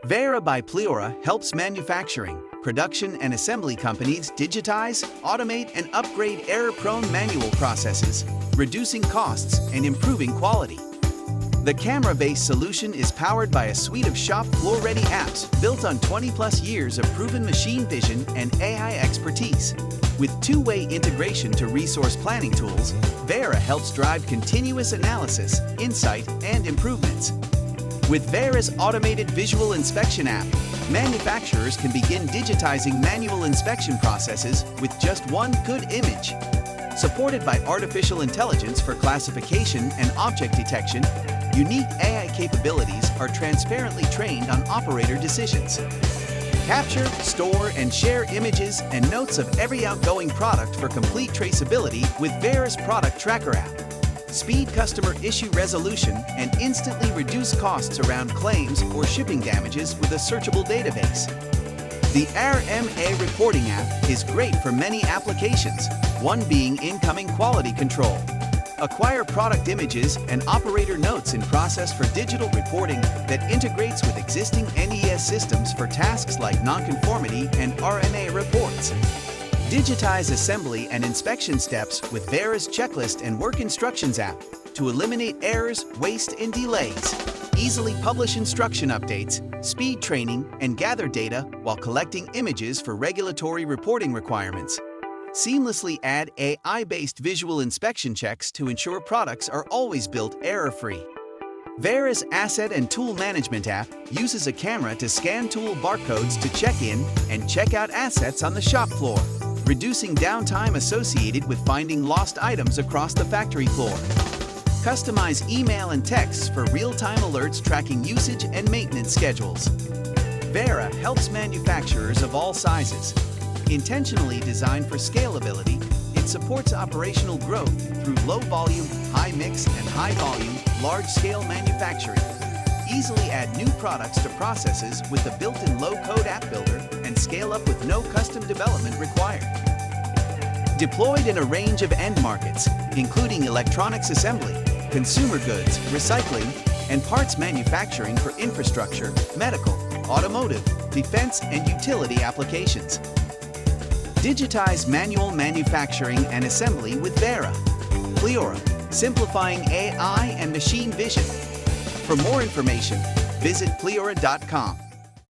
Vaira by Pleora helps manufacturing, production, and assembly companies digitize, automate, and upgrade error-prone manual processes, reducing costs and improving quality. The camera-based solution is powered by a suite of shop floor-ready apps built on 20-plus years of proven machine vision and AI expertise. With two-way integration to resource planning tools, Vaira helps drive continuous analysis, insight, and improvements. With Vaira's automated visual inspection app, manufacturers can begin digitizing manual inspection processes with just one good image. Supported by artificial intelligence for classification and object detection, unique AI capabilities are transparently trained on operator decisions. Capture, store, and share images and notes of every outgoing product for complete traceability with Vaira's Product Tracker app. Speed customer issue resolution and instantly reduce costs around claims or shipping damages with a searchable database. The RMA Reporting app is great for many applications, one being incoming quality control. Acquire product images and operator notes in process for digital reporting that integrates with existing NES systems for tasks like nonconformity and RMA reports. Digitize assembly and inspection steps with Vaira's Checklist and Work Instructions app to eliminate errors, waste, and delays. Easily publish instruction updates, speed training, and gather data while collecting images for regulatory reporting requirements. Seamlessly add AI-based visual inspection checks to ensure products are always built error-free. Vaira's Asset and Tool Management app uses a camera to scan tool barcodes to check in and check out assets on the shop floor, reducing downtime associated with finding lost items across the factory floor. Customize email and texts for real-time alerts tracking usage and maintenance schedules. Vaira helps manufacturers of all sizes. Intentionally designed for scalability, it supports operational growth through low-volume, high-mix, and high-volume, large-scale manufacturing. Easily add new products to processes with the built-in low-code app builder and scale up with no custom development required. Deployed in a range of end markets, including electronics assembly, consumer goods, recycling, and parts manufacturing for infrastructure, medical, automotive, defense, and utility applications. Digitize manual manufacturing and assembly with Vaira. Pleora, simplifying AI and machine vision. For more information, visit Pleora.com.